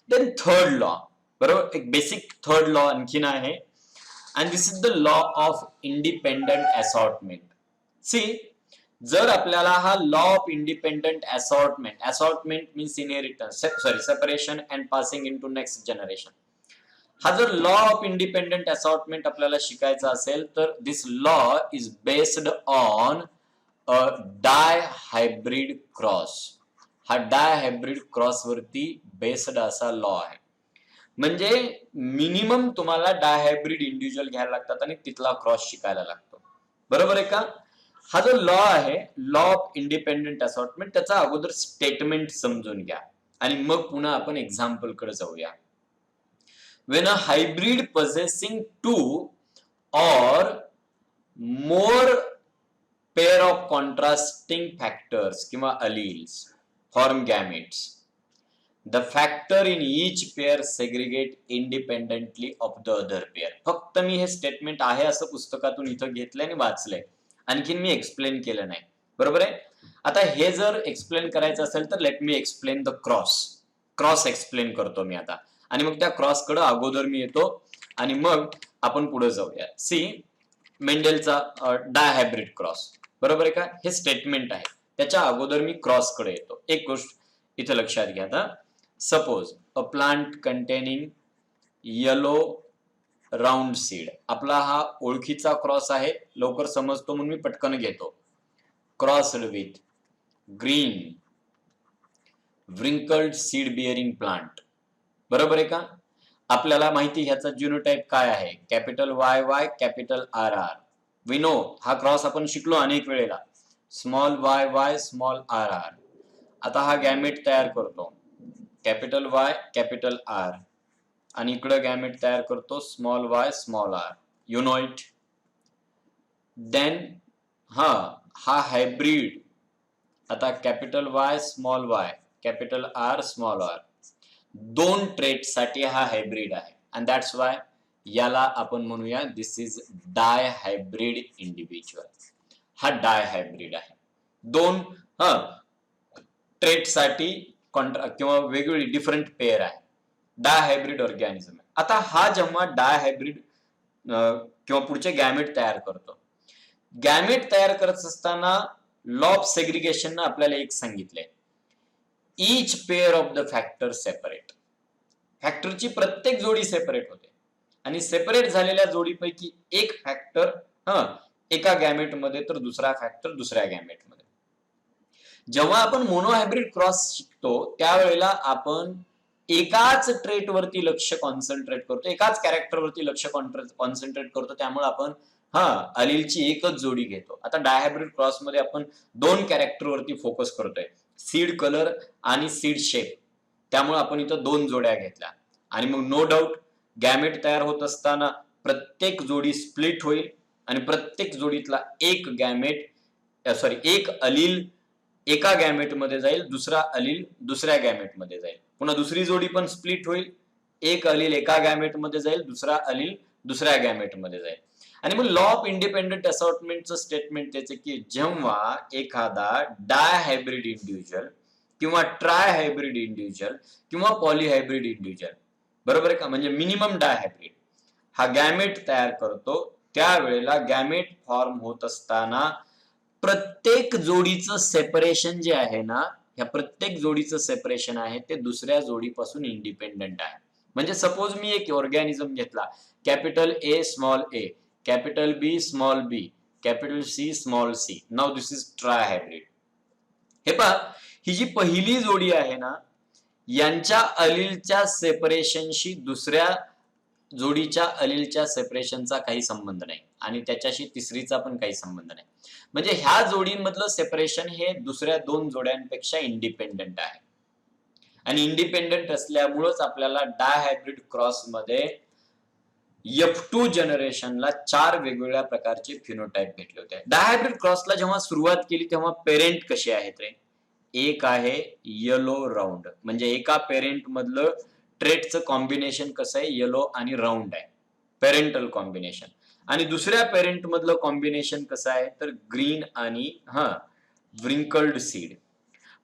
देन थर्ड लॉ, बरोबर, एक बेसिक थर्ड लॉ आणखीन आहे, and this is the law of independent assortment. See, जर आपल्याला हा law of independent assortment means inheritance, separation and passing into next generation, हा जर लॉ ऑफ इंडिपेंडंट असॉर्टमेंट आपल्याला शिकायचा असेल तर this law is based on a dihybrid cross. हा डाय हायब्रिड क्रॉस वरती बेस्ड असा लॉ आहे. म्हणजे मिनिमम तुम्हाला डायहायब्रिड इंडिव्हिज्युअल घ्यायला लागतात आणि तिथला क्रॉस शिकायला लागतो. बरोबर आहे का? हा जो लॉ आहे, लॉ ऑफ इंडिपेंडंट असॉर्टमेंट, त्याचा अगोदर स्टेटमेंट समजून घ्या आणि मग पुन्हा आपण एक्झाम्पल कडे जाऊया. When a hybrid possessing two or more pair of contrasting factors किंवा alleles form gametes, the factor in each pair segregate independently of the other pair. फक्त मी हे स्टेटमेंट आहे असं पुस्तकातून इथं घेतलंय आणि वाचलंय, आणखीन मी एक्सप्लेन केलं नाही. बरोबर आहे? आता हे जर एक्सप्लेन करायचं असेल तर let me explain the cross explain करतो मी आता, आणि मग त्या क्रॉस कडे अगोदर मी येतो आणि मग आपण पुढे जाऊया. सी, मेंडेलचा डायहायब्रिड क्रॉस, बरोबर आहे का? हे स्टेटमेंट आहे, त्याच्या अगोदर मी क्रॉस कडे येतो. एक गोष्ट इथे लक्षात घ्या. आता suppose a plant containing yellow round seed, आपला हा ओळखीचा क्रॉस आहे, लवकर समजतो म्हणून मी पटकन घेतो. Crossed with green wrinkled seed bearing plant, बरोबर आहे का? आपल्याला माहिती ह्याचा जिनोटाइप काय आहे, capital Y Y capital R R. We know, हा क्रॉस आपण शिकलो अनेक वेळेला, small Y Y small R R. आता हा गॅमेट तयार करतो, कॅपिटल वाय कॅपिटल आर, आणि इकडे गॅमेट तयार करतो small Y small R. You know it. Then हा हायब्रिड, आता capital Y small Y capital R small R, दोन ट्रेट साठी हा हायब्रिड आहे, अँड दॅट्स वाय याला आपण म्हणूया दिस इज डाय हायब्रिड इंडिव्हिज्युअल. हा डाय हायब्रिड आहे, दोन ट्रेट साठी किंवा वेगवेगळी डिफरंट पेअर आहे, डाय हायब्रिड ऑर्गॅनिझम आहे. आता हा जेव्हा डाय हायब्रिड किंवा पुढचे गॅमेट तयार करतो, गॅमेट तयार करत असताना लॉ ऑफ सेग्रिगेशन आपल्याला एक सांगितलंय, each pair of the factor separate. फॅक्टरची प्रत्येक जोडी सेपरेट होते आणि सेपरेट झालेल्या जोडीपैकी एक फॅक्टर एका गॅमेट मध्ये तर दुसरा फॅक्टर दुसऱ्या गॅमेट मध्ये. जेव्हा आपण मोनोहायब्रिड क्रॉस शिकतो त्यावेळेला आपण एकाच ट्रेट वरती लक्ष कॉन्सन्ट्रेट करतो, एकाच कॅरेक्टर वरती लक्ष कॉन्सन्ट्रेट करतो, त्यामुळे आपण अलीलची एकच जोडी घेतो. आता डायहायब्रिड क्रॉस मध्ये आपण दोन कॅरेक्टर वरती फोकस करतोय, सीड कलर आणि सीड शेप, त्यामुळे आपण इथं दोन जोड्या घेतल्या. आणि मग नो डाऊट गॅमेट तयार होत असताना प्रत्येक जोडी स्प्लिट होईल आणि प्रत्येक जोडीतला एक अलील एका गॅमेट मध्ये जाईल, दुसरा अलील दुसऱ्या गॅमेट मध्ये जाईल, पुन्हा दुसरी जोडी पण स्प्लिट होईल, एक अलील एका गॅमेट मध्ये जाईल, दुसरा अलील दुसऱ्या गॅमेट मध्ये जाईल. आणि मग लॉ ऑफ इंडिपेंडंट असॉर्टमेंटचं स्टेटमेंट त्याचे की जेव्हा एखादा डाय हायब्रिड इंडिव्हिज्युअल किंवा ट्राय हायब्रिड इंडिव्हिज्युअल किंवा पॉलीहायब्रिड इंडिव्हिज्युअल, बरोबर आहे का, म्हणजे मिनिमम डाय हायब्रिड हा गॅमेट तयार करतो, त्यावेळेला गॅमेट फॉर्म होत असताना प्रत्येक जोडीचं सेपरेशन जे आहे ना, ह्या प्रत्येक जोडीचं सेपरेशन आहे ते दुसऱ्या जोडीपासून इंडिपेंडंट आहे. म्हणजे सपोज मी एक ऑर्गॅनिझम घेतला, capital A small A capital B small B capital C small C, now this is trihybrid. हे पहा, ही जी पहिली जोडी आहे ना, यांच्या अलीलच्या सेपरेशनशी दुसऱ्या जोडीच्या अलीलच्या सेपरेशनचा काही संबंध नाही आणि त्याच्याशी तिसरीचा पण काही संबंध नाही. म्हणजे ह्या जोडींमधलं सेपरेशन हे दुसऱ्या दोन जोड्यांपेक्षा इंडिपेंडंट आहे, आणि इंडिपेंडंट असल्यामुळेच आपल्याला डायहायब्रिड क्रॉस मध्ये F2 जनरेशनला 4 वेगवेगळ्या प्रकारचे फिनोटाइप भेटले होते. डायहायब्रिड क्रॉसला जेव्हा सुरुवात केली तेव्हा पेरेंट कसे आहेत रे, एक आहे येलो राऊंड, म्हणजे एका पेरेंट मधलं ट्रेटचं कॉम्बिनेशन कसं आहे, येलो आणि राऊंड आहे, पेरेंटल कॉम्बिनेशन. आणि दुसऱ्या पेरेंट मधलं कॉम्बिनेशन कसं आहे, तर ग्रीन आणि व्रिंकल्ड सीड.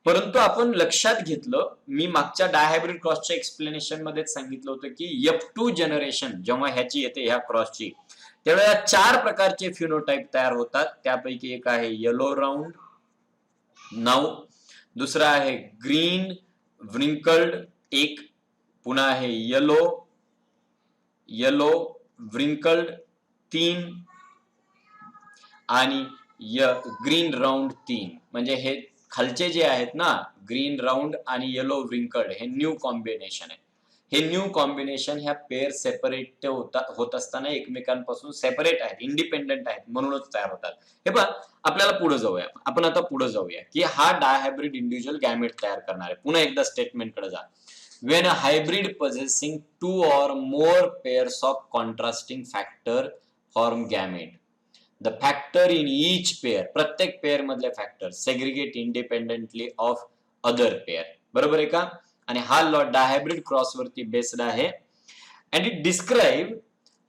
परंतु आपण लक्षात घेतलं, मी मागच्या डायहायब्रिड क्रॉसच्या एक्सप्लेनेशन मध्येच सांगितलं होतं की F2 जनरेशन जेव्हा ह्याची येते, ह्या क्रॉसची, त्यावेळेला 4 प्रकारचे फिनोटाइप तयार होतात. त्यापैकी एक आहे येलो राऊंड नाऊ, दुसरा आहे ग्रीन व्रिंकल्ड एक, पुन्हा आहे येलो व्रिंकल्ड 3 आणि ग्रीन राऊंड 3. म्हणजे हे खालचे जे आहेत ना, ग्रीन राऊंड आणि येलो व्रिंकल्ड, हे न्यू कॉम्बिनेशन आहे. हे न्यू कॉम्बिनेशन ह्या पेअर सेपरेट होत असताना एकमेकांपासून सेपरेट आहेत, इंडिपेंडेंट आहेत, म्हणूनच तयार होतात. हे पहा, आपल्याला पुढे जाऊया. आपण आता पुढे जाऊया की हा डायहायब्रिड इंडिव्हिज्युअल गॅमेट तयार करणार आहे. पुन्हा एकदा स्टेटमेंट कडे जा. When a hybrid possessing 2 or more pairs of contrasting factor form gamete, the factor in each pair, प्रत्येक पेअर मधले factor segregate independently of other pair. बरोबर आहे का? आणि हा लॉ डायहायब्रिड क्रॉस वरती बेस्ड आहे. and it describe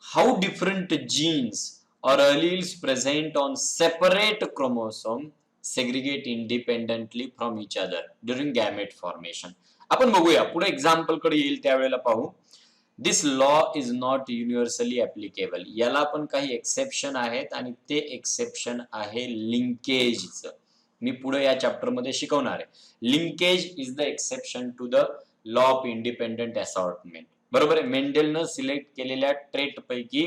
how different genes or alleles present on separate chromosome segregate independently from each other during gamete formation. आपण बघूया, पुढे एक्झाम्पल कडे येईल त्यावेळेला पाहू. This law is not universally applicable. याला पण काही एक्सेप्शन आहेत आणि ते एक्सेप्शन आहे लिंकेजचं. मी पुढे या चॅप्टर मध्ये शिकवणार आहे. Linkage is the exception to the law of independent assortment. बरोबर आहे. मेंडेलनं सिलेक्ट केलेल्या ट्रेट पैकी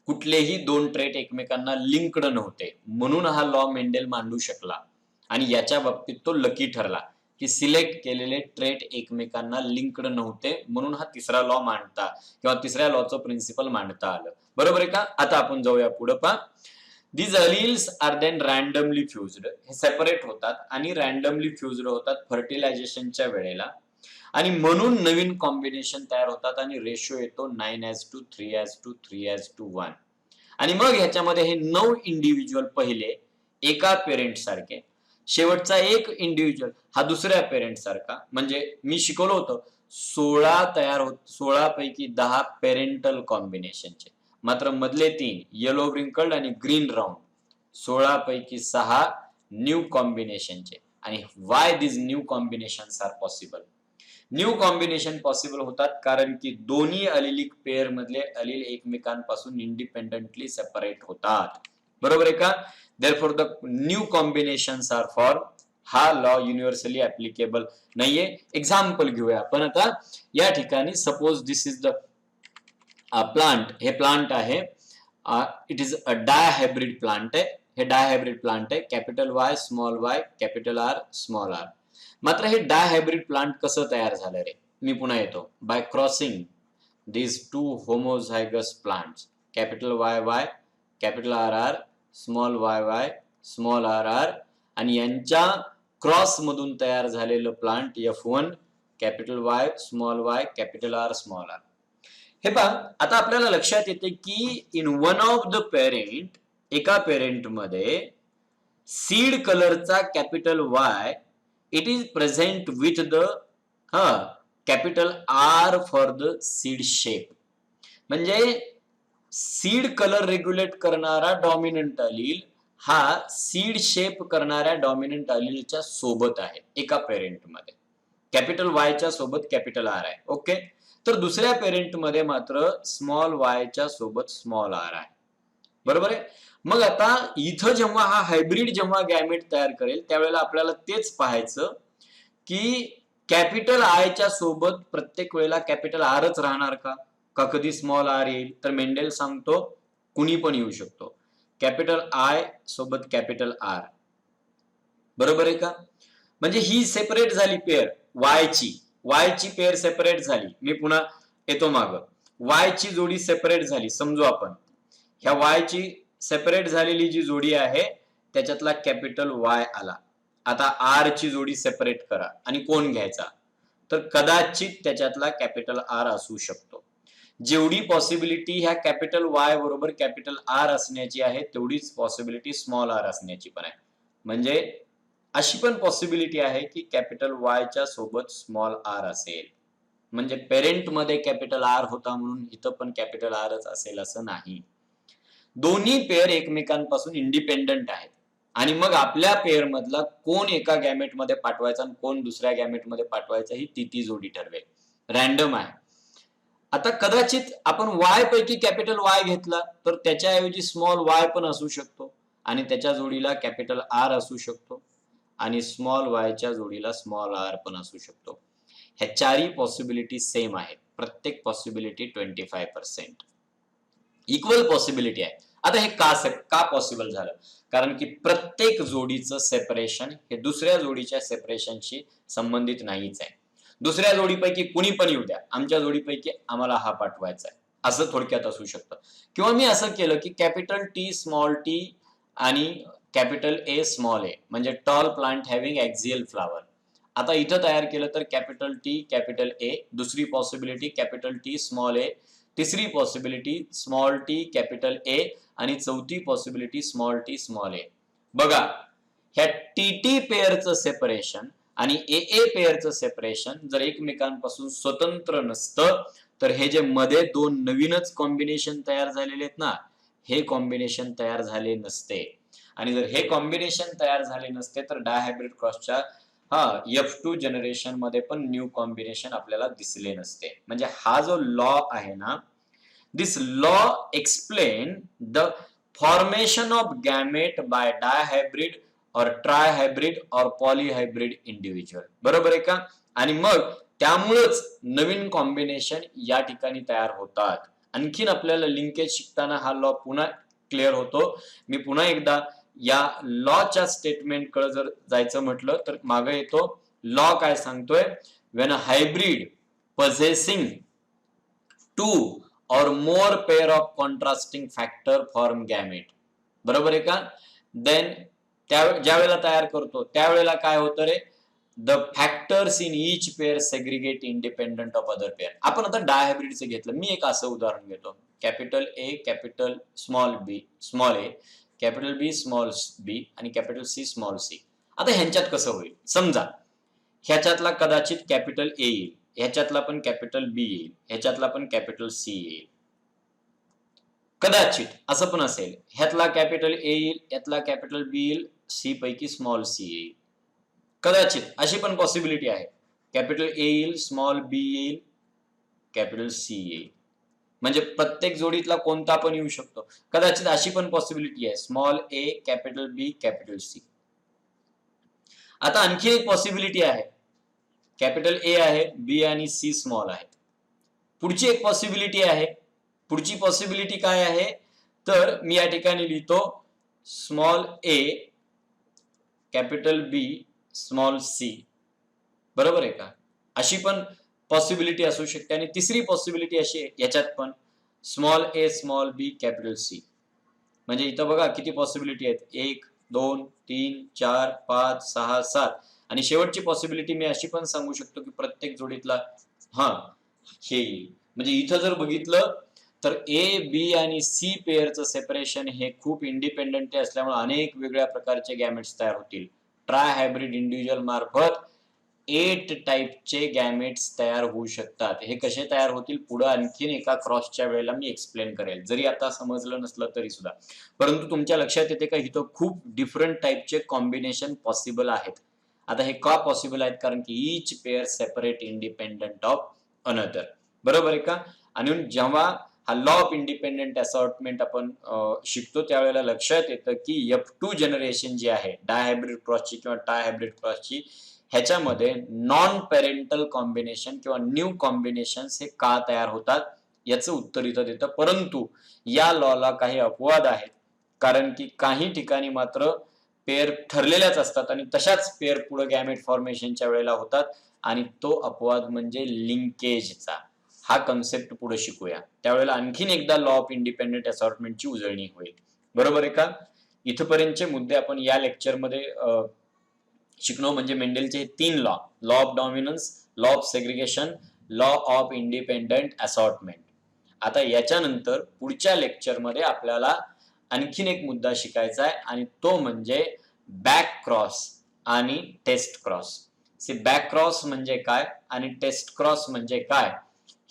कुठलेही 2 ट्रेट एकमेकांना लिंक्ड नव्हते, म्हणून हा लॉ मेंडेल मांडू शकला. आणि याच्या बाबतीत तो लकी ठरला की सिलेक्ट केलेले ट्रेट एकमेकांना लिंक्ड नव्हते, म्हणून हा तिसरा लॉ मांडता किंवा तिसऱ्या लॉचं प्रिन्सिपल मांडता आलं. बरोबर आहे का? आता आपण जाऊया पुढे. पहा, these alleles are then randomly fused. हे सेपरेट होतात आणि रॅन्डमली फ्युज्ड होतात फर्टिलायझेशनच्या वेळेला, आणि म्हणून नवीन कॉम्बिनेशन तयार होतात आणि रेशो येतो 9:3:3:1. आणि मग ह्याच्यामध्ये हे 9 इंडिव्हिज्युअल पहिले एका पेरेंट सारखे, शेवटचा एक इंडिव्हिज्युअल हा दुसऱ्या पेरेंट सारखा. म्हणजे मी शिकवलं होतं 16 तयार होत, 16 पैकी 10 पेरेंटल कॉम्बिनेशनचे, मात्र मधले 3 येलो व्रिंकल्ड आणि ग्रीन राऊंड, 16 पैकी 6 न्यू कॉम्बिनेशनचे. आणि why this new combinations are possible? New combination possible होतात कारण की दोन्ही अलिलिक पेअर मधले अलील एकमेकांपासून इंडिपेंडेंटली सेपरेट होतात. बरोबर आहे का? Therefore the new combinations are form. हा लॉ युनिव्हर्सली ऍप्लिकेबल नाहीये. एक्झाम्पल घेऊया आपण आता. या ठिकाणी suppose this is the plant. हे प्लांट आहे, it is a dihybrid plant आहे. हे डायहायब्रिड प्लांट आहे, capital Y small Y capital R small R. मात्र हे डायहायब्रिड प्लांट कसं तयार झालं रे? मी पुन्हा येतो. Bye crossing these 2 homozygous plants, capital YY capital RR small yy small rr, आणि यांच्या क्रॉस मधून तयार झालेलं plant F1 capital Y small y capital R small r. हे पहा, आता आपल्याला लक्षात येते की in one of the parent, एका पेरेंट मध्ये सीड कलरचा capital Y it is present with the capital R for the seed shape. म्हणजे सीड कलर रेग्युलेट करणारा डॉमिनंट अलील हा सीड शेप करणाऱ्या डॉमिनंट अलीलच्या सोबत आहे एका पेरेंट मध्ये. कॅपिटल Y च्या सोबत कॅपिटल R आहे. ओके. तर दुसऱ्या पेरेंट मध्ये मात्र स्मॉल y च्या सोबत स्मॉल r आहे. बरोबर आहे. मग आता इथं जेव्हा हा हायब्रिड जेव्हा गॅमेट तयार करेल त्यावेळेला आपल्याला तेच पाहायचं की कॅपिटल आय च्या सोबत प्रत्येक वेळेला कॅपिटल आरच राहणार का? का कधी स्मॉल आर येईल? तर मेंडेल सांगतो कुणी पण येऊ शकतो. कॅपिटल आय सोबत कॅपिटल आर. बरोबर आहे का? म्हणजे ही सेपरेट झाली पेअर वाय ची पेअर सेपरेट झाली. मी पुन्हा येतो माग. वाय ची जोडी सेपरेट झाली. समजू आपण ह्या वाय ची सेपरेट झालेली जी जोडी आहे त्याच्यातला कॅपिटल वाय आला. आता आर ची जोडी सेपरेट करा आणि कोण घ्यायचा? तर कदाचित त्याच्यातला कॅपिटल आर असू शकतो. जेवढी पॉसिबिलिटी ह्या कॅपिटल वाय बरोबर कॅपिटल आर असण्याची आहे तेवढीच पॉसिबिलिटी स्मॉल आर असण्याची पण आहे. म्हणजे अशी पण पॉसिबिलिटी आहे की कॅपिटल वायच्या सोबत स्मॉल आर असेल. म्हणजे पेरेंट मध्ये कॅपिटल आर होता म्हणून इथं पण कॅपिटल आरच असेल असं नाही. दोन्ही पेअर एकमेकांपासून इंडिपेंडंट आहेत आणि मग आपल्या पेअर मधला कोण एका गॅमेट मध्ये पाठवायचा आणि कोण दुसऱ्या गॅमेट मध्ये पाठवायचा ही ती जोडी ठरवेल. रॅन्डम आहे. आता कदाचित आपण वाय पैकी कॅपिटल वाय घेतला तर त्याच्याऐवजी स्मॉल वाय पण असू शकतो आणि त्याच्या जोडीला कॅपिटल आर असू शकतो आणि स्मॉल वायच्या जोडीला स्मॉल आर पण असू शकतो. ह्या चारही पॉसिबिलिटी सेम आहेत. प्रत्येक पॉसिबिलिटी 25% इक्वल पॉसिबिलिटी आहे. आता हे का पॉसिबल झालं? कारण की प्रत्येक जोडीचं सेपरेशन हे दुसऱ्या जोडीच्या सेपरेशनशी संबंधित नाहीच आहे. दुसऱ्या जोडीपैकी कुणी पण येऊ द्या, आमच्या जोडीपैकी आम्हाला हा पाठवायचा आहे असं थोडक्यात असू शकतं. किंवा मी असं केलं की कॅपिटल टी स्मॉल टी आणि कॅपिटल ए स्मॉल ए म्हणजे टॉल प्लांट हॅव्हिंग ॲक्झियल फ्लावर. आता इथं तयार केलं तर कॅपिटल टी कॅपिटल ए, दुसरी पॉसिबिलिटी कॅपिटल टी स्मॉल ए, तिसरी पॉसिबिलिटी स्मॉल टी कॅपिटल ए आणि चौथी पॉसिबिलिटी स्मॉल टी स्मॉल ए. बघा ह्या टी टी पेअरचं सेपरेशन आणि ए ए पेअरचं सेपरेशन जर एकमेकांपासून स्वतंत्र नसतं तर हे जे मध्ये दोन नवीनच कॉम्बिनेशन तयार झालेले आहेत ना, हे कॉम्बिनेशन तयार झाले नसते. आणि जर हे कॉम्बिनेशन तयार झाले नसते तर डायहायब्रिड क्रॉसच्या F2 जनरेशन मध्ये पण न्यू कॉम्बिनेशन आपल्याला दिसले नसते. म्हणजे हा जो लॉ आहे ना, this law explain the formation of gamete by dihybrid or trihybrid और पॉलीहायब्रिड इंडिव्हिज्युअल. बरोबर आहे का? आणि मग त्यामुळेच नवीन कॉम्बिनेशन या ठिकाणी तयार होतात. आणखीन आपल्याला लिंकेज शिकताना हा लॉ पुन्हा क्लिअर होतो. मी पुन्हा एकदा या लॉच्या स्टेटमेंट कडे जर जायचं म्हटलं तर मागे येतो. लॉ काय सांगतोय? When a hybrid possessing two or more pair of contrasting factor form gamete. बरोबर आहे का? देन ज्या वेळेला तयार करतो त्यावेळेला काय होतं रे? The factors in each pair segregate independent of other pair. आपण आता डायहायब्रिडचं घेतलं. मी एक असं उदाहरण घेतो. Capital A capital small B small A, capital B small B आणि कॅपिटल सी स्मॉल सी. आता ह्यांच्यात कसं होईल? समजा ह्याच्यातला कदाचित कॅपिटल ए येईल, ह्याच्यातला पण कॅपिटल बी येईल, ह्याच्यातला पण कॅपिटल सी येईल. कदाचित असं पण असेल, ह्यातला कॅपिटल ए येईल, ह्यातला कॅपिटल बी येईल, सी पैकी स्मॉल सी येईल. कदाचित अशी पण पॉसिबिलिटी आहे. कॅपिटल ए येईल, स्मॉल बी येईल, कॅपिटल सी येईल. म्हणजे प्रत्येक जोडीतला कोणता पण येऊ शकतो. कदाचित अशी पण पॉसिबिलिटी आहे, small A capital B capital C. आता आणखी एक पॉसिबिलिटी आहे. कॅपिटल ए आहे, बी आणि सी स्मॉल आहेत. पुढची एक पॉसिबिलिटी आहे. पुढची पॉसिबिलिटी काय आहे? तर मी या ठिकाणी लिहितो small A capital B small C. बरोबर आहे का? अशी पण पॉसिबिलिटी असू शकते. आणि तिसरी पॉसिबिलिटी अशी आहे याच्यात पण स्मॉल ए स्मॉल बी कॅपिटल सी. म्हणजे इथं बघा किती पॉसिबिलिटी आहेत. 1 2 3 4 5 6 7 आणि शेवटची पॉसिबिलिटी मी अशी पण सांगू शकतो की प्रत्येक जोडीतला हे येईल. म्हणजे इथं जर बघितलं तर ए बी आणि सी पेअरचं सेपरेशन हे खूप इंडिपेंडंट असल्यामुळे अनेक वेगळ्या प्रकारचे गॅमेट्स तयार होतील. ट्राय हायब्रिड इंडिव्हिज्युअल मार्फत 8 टाइपचे गॅमेट्स तयार होऊ शकतात. हे कसे तयार होतील पुढे आणखीन एका क्रॉसच्या वेळेला मी एक्सप्लेन करेल, जरी आता समजलं नसलं तरी सुद्धा. परंतु तुमच्या लक्षात येते का इथं खूप डिफरंट टाइपचे कॉम्बिनेशन पॉसिबल आहेत. आता हे का पॉसिबल आहेत? कारण की each pair separate independent of another. बरोबर आहे का? आणि जेव्हा हा लॉ ऑफ इंडिपेंडंट असॉर्टमेंट आपण शिकतो त्यावेळेला लक्षात येतं की F2 जनरेशन जी आहे डायहायब्रिड क्रॉसची किंवा ट्रायहायब्रिड क्रॉसची, ह्याच्यामध्ये नॉन पेरेंटल कॉम्बिनेशन किंवा न्यू कॉम्बिनेशन्स हे का तयार होतात याचं उत्तर इथं देतं. परंतु या लॉला काही अपवाद आहेत. कारण की काही ठिकाणी मात्र पेअर ठरलेल्याच असतात आणि तशाच पेअर पुढे गॅमेट फॉर्मेशनच्या वेळेला होतात आणि तो अपवाद म्हणजे लिंकेजचा. हा कन्सेप्ट पुढे शिकूया, त्यावेळेला आणखीन एकदा लॉ ऑफ इंडिपेंडंट असॉर्टमेंटची उजळणी होईल. बरोबर आहे का? इथपर्यंतचे मुद्दे आपण या लेक्चरमध्ये शिकलो. म्हणजे मेंडेलचे हे 3 law, law of dominance, law of segregation, law of independent assortment. आता याच्यानंतर पुढच्या लेक्चरमध्ये आपल्याला आणखीन एक मुद्दा शिकायचा आहे आणि तो म्हणजे बॅक क्रॉस. आणि test cross. See back cross म्हणजे काय आणि टेस्ट क्रॉस म्हणजे काय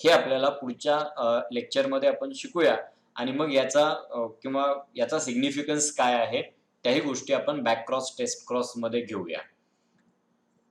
हे आपल्याला पुढच्या लेक्चरमध्ये आपण शिकूया आणि मग याचा किंवा याचा सिग्निफिकन्स काय आहे त्याही गोष्टी आपण बॅक क्रॉस टेस्ट क्रॉस मध्ये घेऊया.